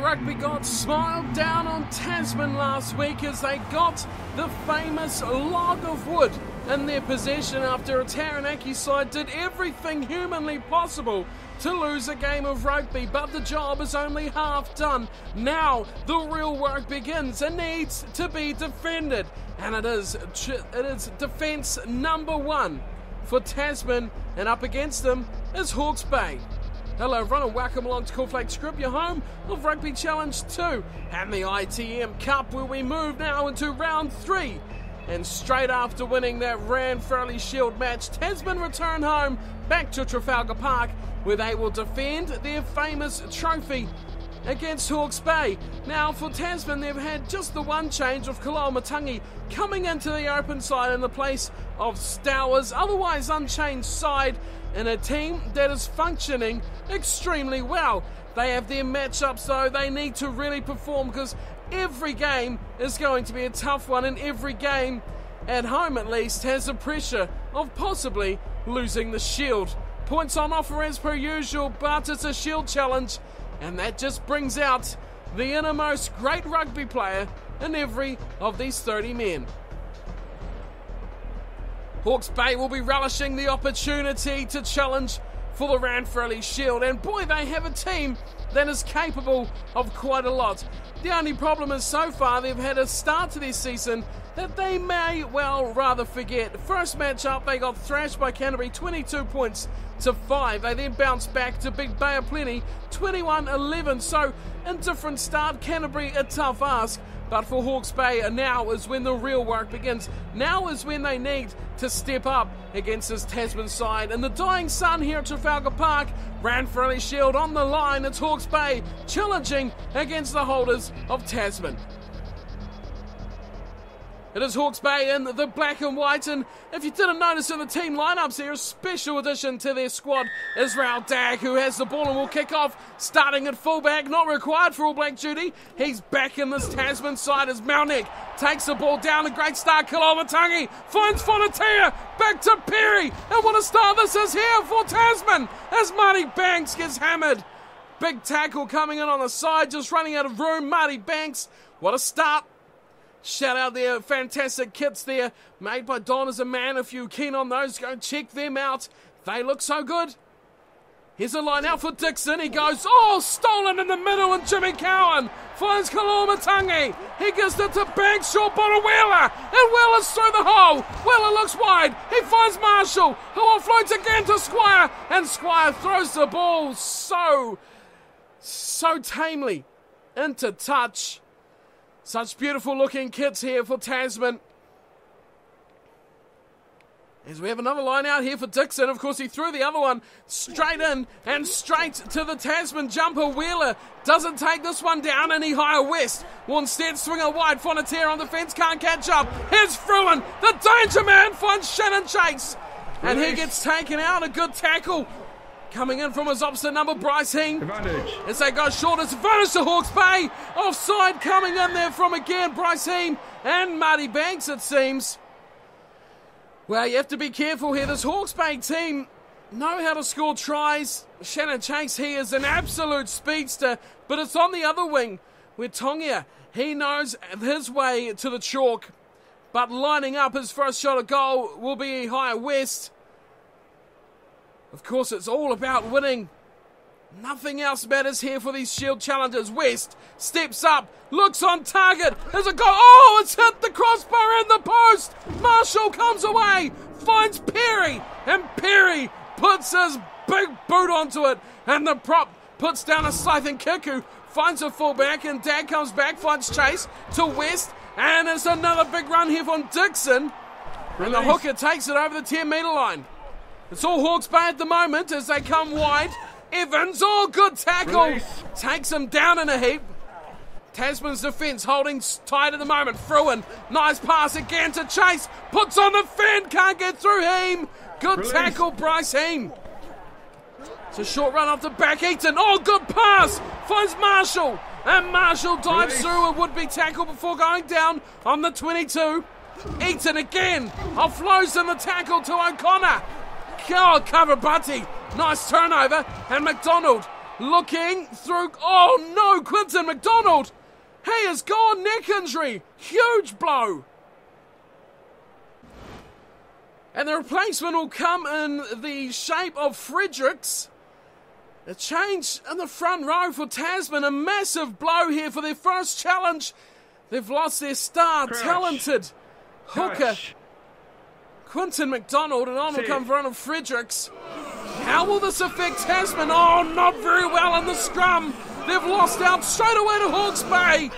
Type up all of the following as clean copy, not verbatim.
rugby gods smiled down on Tasman last week as they got the famous log of wood in their possession after a Taranaki side did everything humanly possible to lose a game of rugby, but the job is only half done. Now the real work begins and needs to be defended, and it is defence number one for Tasman, and up against them is Hawke's Bay. Hello everyone and welcome along to Cornf1lakes Crib, your home of Rugby Challenge 2 and the ITM Cup, where we move now into round 3. And straight after winning that Ranfurly Shield match, Tasman return home back to Trafalgar Park, where they will defend their famous trophy against Hawke's Bay. Now for Tasman, they've had just the one change of Lowe coming into the open side in the place of Stowers, otherwise unchanged side, in a team that is functioning extremely well. They have their matchups though, they need to really perform because every game is going to be a tough one, and every game, at home at least, has the pressure of possibly losing the Shield. Points on offer as per usual, but it's a Shield challenge, and that just brings out the innermost great rugby player in every of these 30 men. Hawke's Bay will be relishing the opportunity to challenge for the Ranfurly Shield, and boy, they have a team that is capable of quite a lot. The only problem is so far they've had a start to this season that they may well rather forget. First match up, they got thrashed by Canterbury 22 points to 5. They then bounced back to Big Bay of Plenty 21-11. So indifferent start, Canterbury a tough ask. But for Hawke's Bay, now is when the real work begins. Now is when they need to step up against this Tasman side. And the dying sun here at Trafalgar Park, Ranfurly Shield on the line. It's Hawke's Bay challenging against the holders of Tasman. It is Hawke's Bay in the black and white, and if you didn't notice in the team lineups here, a special addition to their squad is Raul Dag, who has the ball and will kick off, starting at fullback, not required for All Black duty. He's back in this Tasman side as Malnick takes the ball down. A great start, Koloamatangi finds Fonatia, back to Perry, and what a start this is here for Tasman as Marty Banks gets hammered. Big tackle coming in on the side, just running out of room. Marty Banks, what a start. Shout out there, fantastic kits there, made by Don as a man. If you're keen on those, go check them out. They look so good. Here's a line out for Dixon. He goes, oh, stolen in the middle, and Jimmy Cowan finds Koloamatangi. He gives it to Banks, short ball to Wheeler, and Wheeler's through the hole. Wheeler looks wide. He finds Marshall, who offloads again to Squire, and Squire throws the ball so tamely into touch. Such beautiful looking kits here for Tasman. As we have another line out here for Dixon. Of course, he threw the other one straight in and straight to the Tasman jumper. Wheeler doesn't take this one down any higher west. Will instead swing it wide. Fonatia on the fence, can't catch up. Here's Fruin. The danger man finds Shannon Chase. And he gets taken out. A good tackle. Coming in from his opposite number, Bryce Hing. Advantage. As they go short, it's advantage to Hawke's Bay. Offside coming in there from again Bryce Hing and Marty Banks, it seems. Well, you have to be careful here. This Hawke's Bay team know how to score tries. Shannon Chase, he is an absolute speedster, but it's on the other wing where Tongia, he knows his way to the chalk, but lining up his first shot at goal will be higher west. Of course, it's all about winning. Nothing else matters here for these Shield challengers. West steps up, looks on target. There's a goal. Oh, it's hit the crossbar and the post. Marshall comes away, finds Perry, and Perry puts his big boot onto it. And the prop puts down a scything kick, who finds a fullback, and Dag comes back, finds Chase to West. And it's another big run here from Dixon. And the hooker takes it over the 10-metre line. It's all Hawke's Bay at the moment as they come wide. Evans, oh, good tackle. Release. Takes him down in a heap. Tasman's defence holding tight at the moment. Fruin, nice pass again to Chase. Puts on the fend, can't get through him. Good Release. tackle, Bryce Hing. It's a short run off the back. Eaton, oh, good pass. Finds Marshall. And Marshall dives Release. through a would-be tackle before going down on the 22. Eaton again. Offloads in the tackle to O'Connor. Oh, Kavabati. Nice turnover. And McDonald Looking through. Oh no, Quinton McDonald. He has gone, neck injury. Huge blow. And the replacement will come in the shape of Fredericks. A change in the front row for Tasman. A massive blow here for their first challenge. They've lost their star, talented hooker, Quinton McDonald, and on will come Vernon Fredericks. How will this affect Tasman? Oh, not very well in the scrum. They've lost out straight away to Hawke's Bay.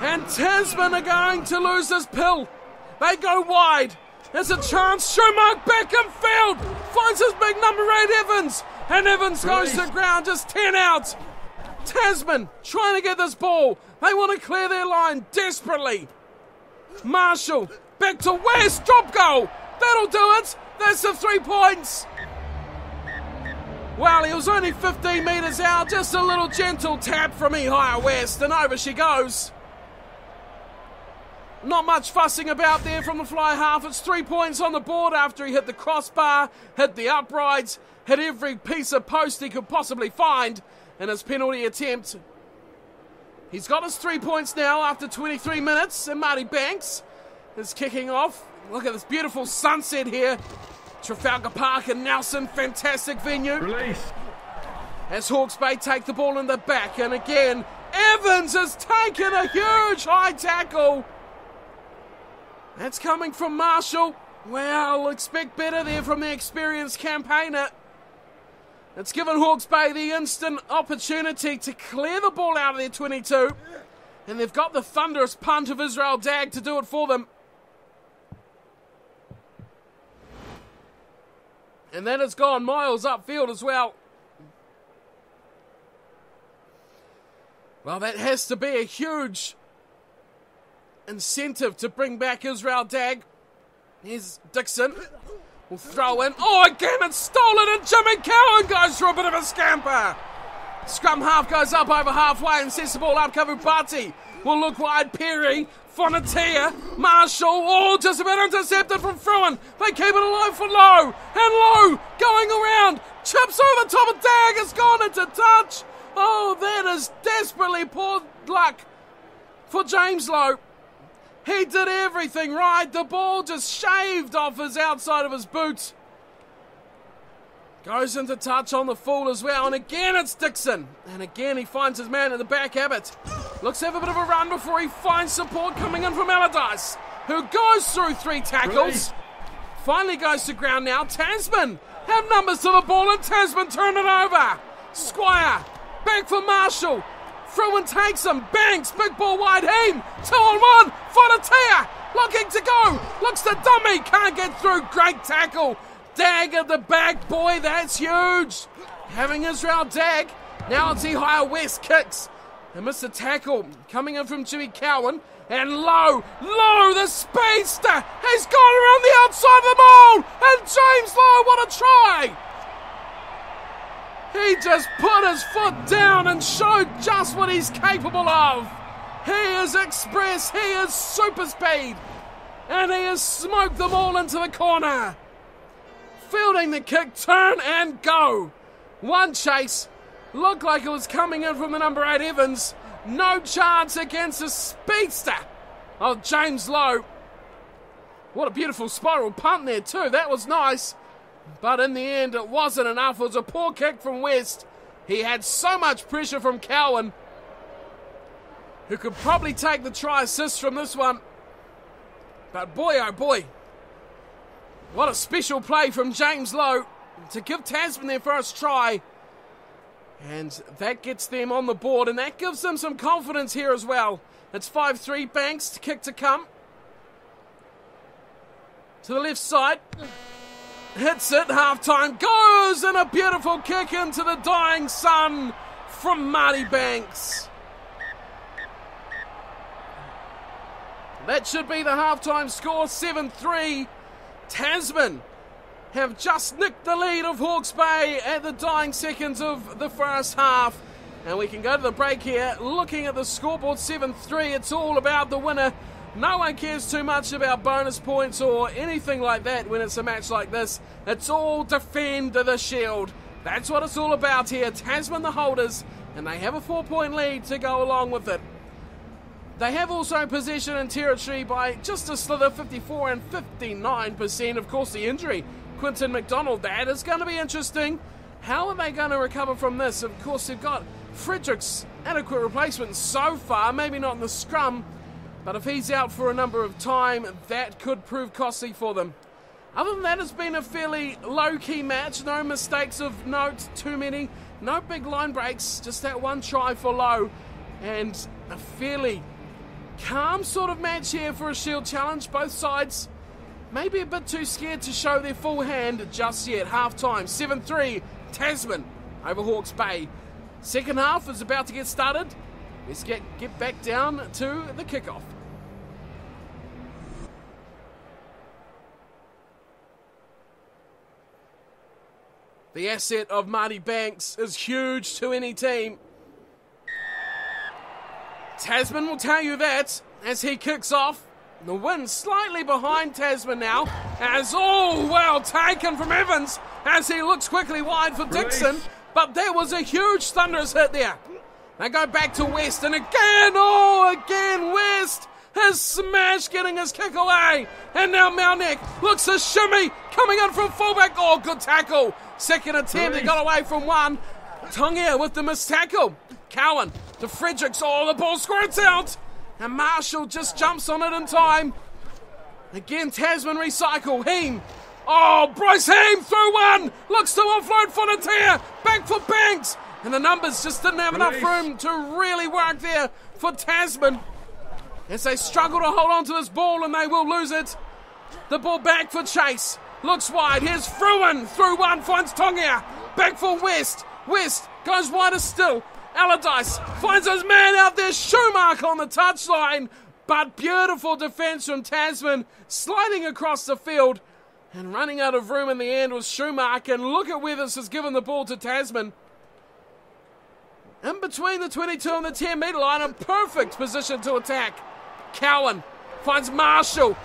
And Tasman are going to lose this pill. They go wide. There's a chance. Schumacher back in field. Finds his big number 8, Evans. And Evans goes to ground, just 10 out. Tasman trying to get this ball. They want to clear their line desperately. Marshall back to West. Drop goal. That'll do it. That's the 3 points. Well, he was only 15 metres out. Just a little gentle tap from Ehire West. And over she goes. Not much fussing about there from the fly half. It's 3 points on the board after he hit the crossbar, hit the uprights, hit every piece of post he could possibly find in his penalty attempt. He's got his 3 points now after 23 minutes, and Marty Banks is kicking off. Look at this beautiful sunset here. Trafalgar Park and Nelson, fantastic venue. Release. As Hawke's Bay take the ball in the back, and again, Evans has taken a huge high tackle. That's coming from Marshall. Well, expect better there from the experienced campaigner. It's given Hawke's Bay the instant opportunity to clear the ball out of their 22. And they've got the thunderous punt of Israel Dag to do it for them. And that has gone miles upfield as well. Well, that has to be a huge incentive to bring back Israel Dag. Here's Dixon. Will throw in. Oh, again, it's stolen, and Jimmy Cowan goes for a bit of a scamper. Scrum half goes up over halfway and sets the ball up. Kavupati will look wide. Perry, Fonatia, Marshall. Oh, just about intercepted from Fruin. They keep it alive for Lowe. And Lowe going around. Chips over the top of Dag. Has gone into touch. Oh, that is desperately poor luck for James Lowe. He did everything right. The ball just shaved off his outside of his boot. Goes into touch on the full as well. And again it's Dixon. And again he finds his man in the back, Abbott. Looks to have a bit of a run before he finds support coming in from Allardyce, who goes through 3 tackles. Finally goes to ground now. Tasman have numbers to the ball, and Tasman turn it over. Squire back for Marshall. Fruin takes him. Banks. Big ball wide. Heem. 2-on-1. Fonatia looking to go. Looks to dummy. Can't get through. Great tackle. Dag at the back. Boy, that's huge. Having Israel Dag. Now it's Ehire West kicks. And missed the tackle. Coming in from Jimmy Cowan. And Lowe. Lowe, the speedster. He's gone around the outside of the ball. And James Lowe, what a try. He just put his foot down and showed just what he's capable of. He is express, he is super speed, and he has smoked them all into the corner. Fielding the kick, turn and go. One chase, looked like it was coming in from the number 8 Evans. No chance against the speedster of James Lowe. What a beautiful spiral punt there too, that was nice. But in the end, it wasn't enough. It was a poor kick from West. He had so much pressure from Cowan, who could probably take the try assist from this one. But boy, oh boy, what a special play from James Lowe to give Tasman their first try. And that gets them on the board, and that gives them some confidence here as well. It's 5-3, Banks, kick to come. To the left side. Hits it, half-time, goes, and a beautiful kick into the dying sun from Marty Banks. That should be the half-time score, 7-3. Tasman have just nicked the lead of Hawke's Bay at the dying seconds of the first half. And we can go to the break here, looking at the scoreboard, 7-3. It's all about the winner. No one cares too much about bonus points or anything like that when it's a match like this. It's all defend the shield. That's what it's all about here. Tasman the holders, and they have a 4-point lead to go along with it. They have also possession and territory by just a slither, 54 and 59%. Of course, the injury, Quinton McDonald, that is going to be interesting. How are they going to recover from this? Of course, they've got Frederick's adequate replacement so far, maybe not in the scrum, but if he's out for a number of time, that could prove costly for them. Other than that, it's been a fairly low-key match. No mistakes of note, too many. No big line breaks, just that one try for Lowe. And a fairly calm sort of match here for a Shield challenge. Both sides maybe a bit too scared to show their full hand just yet. Half-time, 7-3, Tasman over Hawke's Bay. Second half is about to get started. Let's get back down to the kickoff. The asset of Marty Banks is huge to any team. Tasman will tell you that as he kicks off. The wind slightly behind Tasman now, as well taken from Evans as he looks quickly wide for Dixon, but there was a huge thunderous hit there. They go back to West, and again West has smashed getting his kick away, and now Malneck looks a shimmy coming in from fullback. Good tackle. Second attempt, he got away from one. Tongia with the missed tackle. Cowan to Fredericks. The ball squirts out. And Marshall just jumps on it in time. Again, Tasman recycle. Heem. Bryce Heem through one. Looks to offload for Natia. Back for Banks. And the numbers just didn't have enough room to really work there for Tasman. As they struggle to hold on to this ball, and they will lose it. The ball back for Chase. Looks wide. Here's Fruin. Through one. Finds Tongia. Back for West. West goes wider still. Allardyce finds his man out there. Schumacher on the touchline. But beautiful defence from Tasman. Sliding across the field. And running out of room in the end was Schumacher. And look at where this has given the ball to Tasman. In between the 22 and the 10-metre line. A perfect position to attack. Cowan finds Marshall.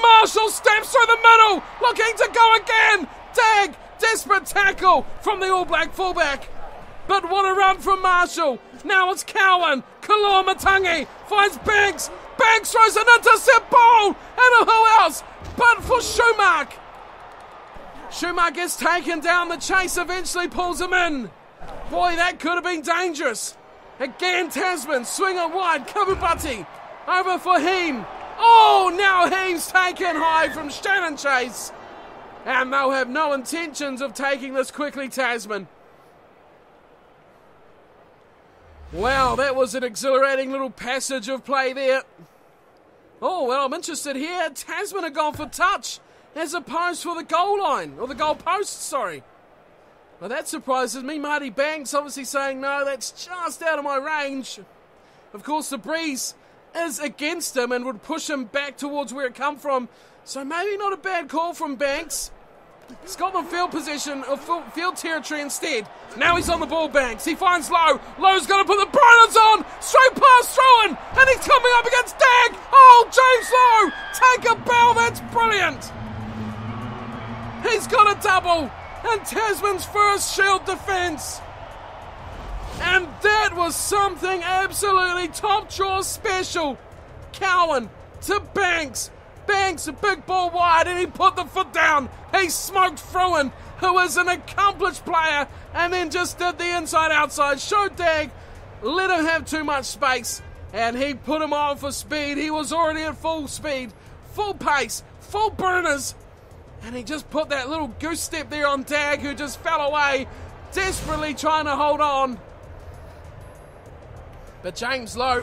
Marshall steps through the middle. Looking to go again. Dag. Desperate tackle from the All Black fullback. But what a run from Marshall. Now it's Cowan. Kalua Matangi finds Banks. Banks throws an intercept ball. And who else but for Schumacher. Schumacher gets taken down. The chase eventually pulls him in. Boy, that could have been dangerous. Again, Tasman swing it wide. Kabubati over for Heem. Now Heem's taken high from Shannon Chase. And they'll have no intentions of taking this quickly, Tasman. Wow, that was an exhilarating little passage of play there. I'm interested here. Tasman are gone for touch as opposed for the goal line, or the goal post, sorry. Well, that surprises me. Marty Banks obviously saying, no, that's just out of my range. Of course, the breeze is against him and would push him back towards where it come from. So maybe not a bad call from Banks. Scotland field possession of field territory instead. Now he's on the ball, Banks. He finds Lowe. Lowe's going to put the burners on. Straight past Throwan. And he's coming up against Dag. James Lowe. Take a bow. That's brilliant. He's got a double. And Tasman's first Shield defence. And that was something absolutely top draw special. Cowan to Banks. Banks, a big ball wide, and he put the foot down. He smoked Fruin, who is an accomplished player, and then just did the inside-outside. Showed Dag, let him have too much space, and he put him on for speed. He was already at full speed, full pace, full burners, and he just put that little goose step there on Dag, who just fell away, desperately trying to hold on. But James Lowe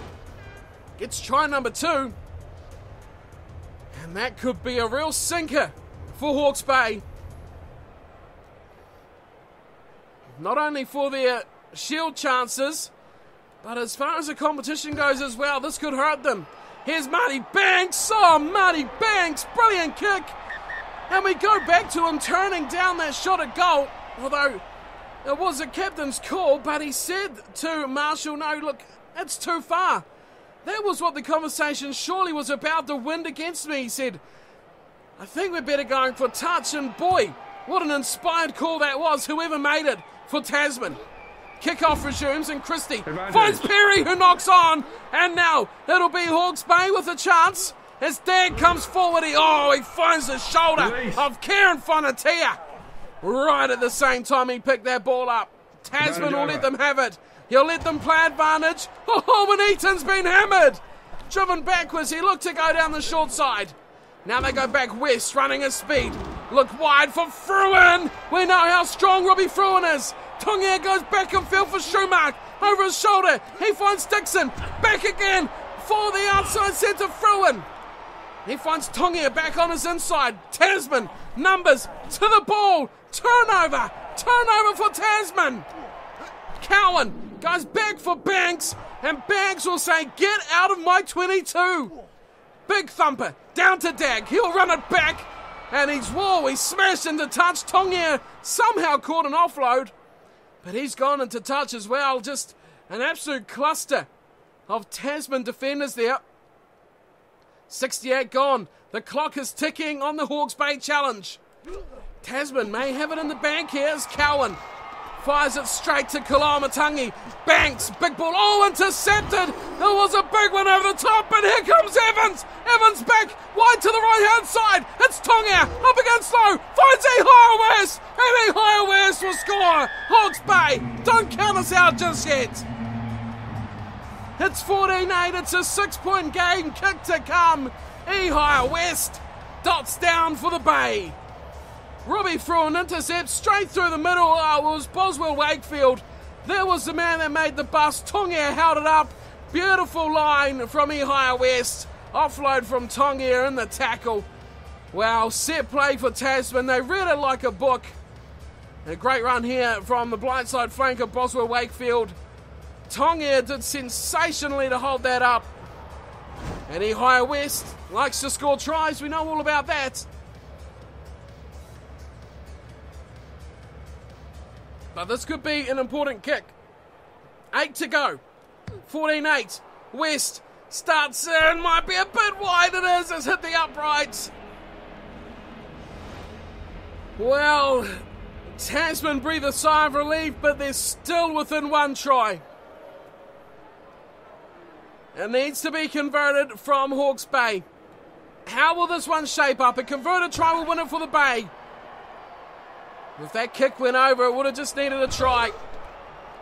gets try number 2. And that could be a real sinker for Hawke's Bay. Not only for their Shield chances, but as far as the competition goes as well, this could hurt them. Here's Marty Banks. Marty Banks, brilliant kick. And we go back to him turning down that shot at goal. Although it was a captain's call, but he said to Marshall, no, look, it's too far. That was what the conversation surely was about. The wind against me, he said. I think we're better going for touch. And boy, what an inspired call that was. Whoever made it. for Tasman. Kickoff resumes and Christie finds Perry, who knocks on, and now it'll be Hawke's Bay with a chance as Dag comes forward. He finds the shoulder of Kieran Whanatia. Right at the same time he picked that ball up. Tasman will let them have it. He'll let them play advantage. Eaton's been hammered. Driven backwards, he looked to go down the short side. Now they go back west, running at speed. Look wide for Fruin. We know how strong Robbie Fruin is. Tongia goes back and field for Schumacher. Over his shoulder, he finds Dixon. Back again for the outside centre, Fruin. He finds Tongia back on his inside. Tasman, numbers to the ball. Turnover for Tasman. Cowan goes back for Banks, and Banks will say, get out of my 22. Big thumper, down to Dag. He'll run it back, and he's smashed into touch. Tongia somehow caught an offload, but he's gone into touch as well. Just an absolute cluster of Tasman defenders there. 68 gone. The clock is ticking on the Hawke's Bay challenge. Tasman may have it in the bank here as Cowan fires it straight to Kalamatangi. Banks, big ball, intercepted. There was a big one over the top, and here comes Evans. Evans back, wide to the right-hand side. It's Tonga, up against Lowe, finds Ehio West, and Ehio West will score. Hawke's Bay, don't count us out just yet. It's 14-8, it's a 6-point game, kick to come. Ehio West dots down for the Bay. Robbie Fruin intercepts straight through the middle. It was Boswell Wakefield. There was the man that made the bust. Tongia held it up. Beautiful line from Ehio West. Offload from Tongia in the tackle. Wow, set play for Tasman. They read it like a book. A great run here from the blindside flank of Boswell Wakefield. Tongia did sensationally to hold that up. And Ehio West likes to score tries. We know all about that. But this could be an important kick. 8 to go. 14-8. West starts in. Might be a bit wide. It is. It's hit the uprights. Well, Tasman breathe a sigh of relief, but they're still within one try. It needs to be converted from Hawke's Bay. How will this one shape up? A converted try will win it for the Bay. If that kick went over, it would have just needed a try.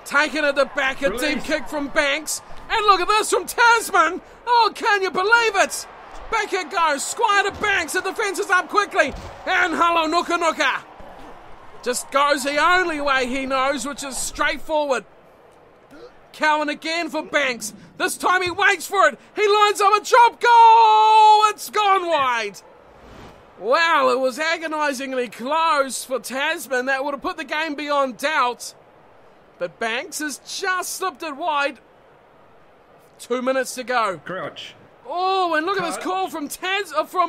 Taken at the back, a deep kick from Banks. And look at this from Tasman. Oh, can you believe it? Back it goes. Squire to Banks. The defence is up quickly. And hello, Nuka Nuka. Just goes the only way he knows, which is straight forward. Cowan again for Banks. This time he waits for it. He lines up a drop goal. It's gone wide. Wow, it was agonisingly close for Tasman. That would have put the game beyond doubt. But Banks has just slipped it wide. 2 minutes to go. Crouch. Oh, and look at this call from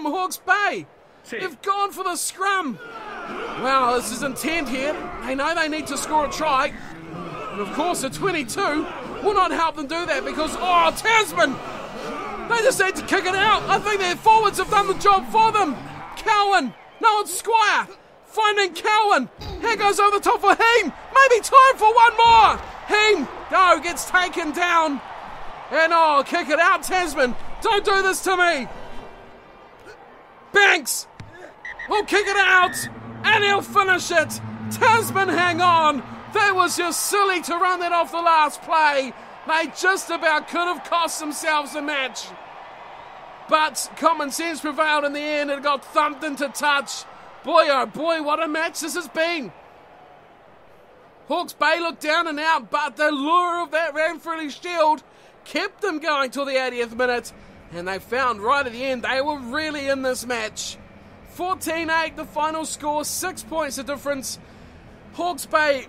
Hawke's Bay. They've gone for the scrum. Wow, this is intent here. They know they need to score a try. And of course, a 22 will not help them do that because, Tasman! They just need to kick it out. I think their forwards have done the job for them. Cowan. No, it's Squire. Finding Cowan. Here goes over the top for Heem. Maybe time for one more. Heem, no, gets taken down. And kick it out, Tasman. Don't do this to me. Banks will kick it out. And he'll finish it. Tasman, hang on. That was just silly to run that off the last play. They just about could have cost themselves the match. But common sense prevailed in the end. It got thumped into touch. Boy, oh boy, what a match this has been. Hawke's Bay looked down and out, but the lure of that Ranfurly Shield kept them going till the 80th minute. And they found right at the end they were really in this match. 14-8 the final score, 6 points the difference. Hawke's Bay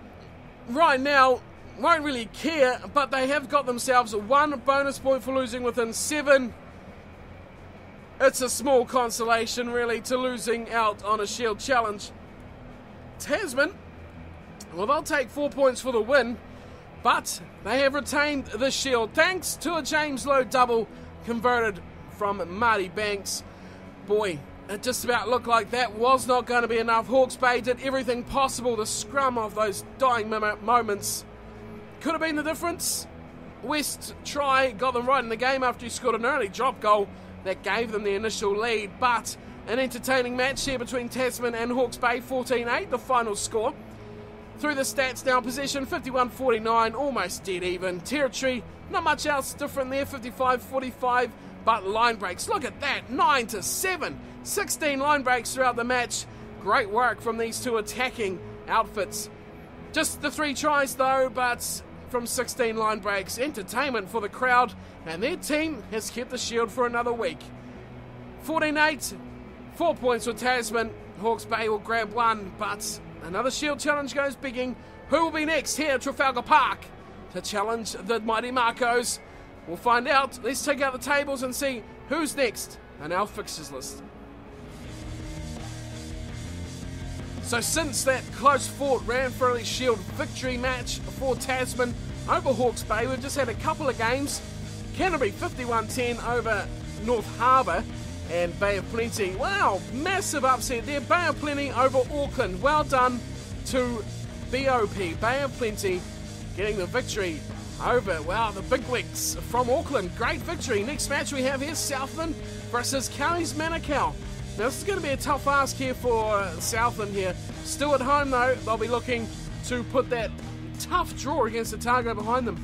right now won't really care, but they have got themselves 1 bonus point for losing within 7. It's a small consolation, really, to losing out on a Shield challenge. Tasman, well, they'll take 4 points for the win, but they have retained the Shield thanks to a James Lowe double converted from Marty Banks. Boy, it just about looked like that was not going to be enough. Hawke's Bay did everything possible. The scrum of those dying moments could have been the difference. West got them right in the game after he scored an early drop goal that gave them the initial lead, but an entertaining match here between Tasman and Hawke's Bay, 14-8, the final score. Through the stats now, possession 51-49, almost dead even. Territory, not much else different there, 55-45, but line breaks, look at that, 9-7, 16 line breaks throughout the match. Great work from these two attacking outfits. Just the 3 tries though, but from 16 line breaks, entertainment for the crowd, and their team has kept the Shield for another week. 14-8, 4 points for Tasman. Hawke's Bay will grab 1, but another Shield challenge goes bigging. Who will be next here at Trafalgar Park to challenge the mighty Makos? We'll find out. Let's take out the tables and see who's next on our fixtures list. So since that close-fought Ranfurly Shield victory match for Tasman over Hawke's Bay, we've just had a couple of games. Canterbury 51-10 over North Harbour, and Bay of Plenty. Wow, massive upset there. Bay of Plenty over Auckland. Well done to BOP, Bay of Plenty, getting the victory over, wow, the bigwigs from Auckland. Great victory. Next match we have here, Southland versus Counties Manukau. Now this is going to be a tough ask here for Southland here. Still at home though, they'll be looking to put that tough draw against Otago behind them.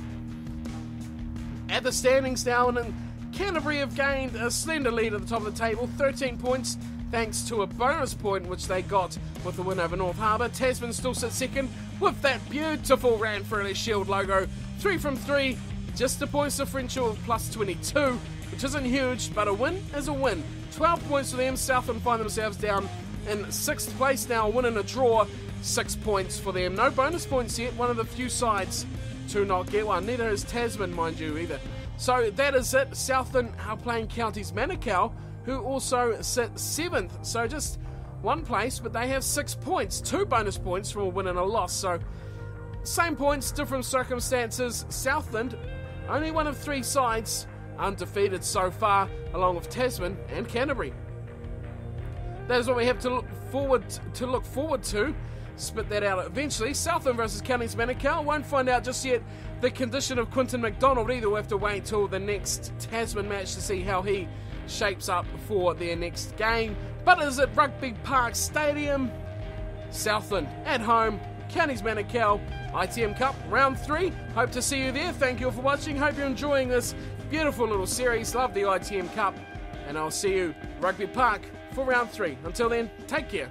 At the standings now, and Canterbury have gained a slender lead at the top of the table, 13 points, thanks to a bonus point which they got with the win over North Harbour. Tasman still sits second with that beautiful Ranfurly Shield logo. 3 from 3, just a points differential of plus 22, which isn't huge, but a win is a win. 12 points for them. Southland find themselves down in 6th place now, a win and a draw, 6 points for them. No bonus points yet, one of the few sides to not get one. Neither is Tasman, mind you, either. So that is it. Southland are playing Counties Manukau, who also sit 7th. So just 1 place, but they have 6 points. 2 bonus points from a win and a loss. So same points, different circumstances. Southland, only one of 3 sides undefeated so far, along with Tasman and Canterbury. That is what we have to look forward to. Spit that out eventually. Southland versus Counties Manukau. Won't find out just yet the condition of Quinton McDonald either. We'll have to wait till the next Tasman match to see how he shapes up for their next game. But is it Rugby Park Stadium? Southland at home, Counties Manukau, ITM Cup round 3. Hope to see you there. Thank you all for watching. Hope you're enjoying this beautiful little series. Love the ITM Cup, and I'll see you Rugby Park for round 3. Until then, take care.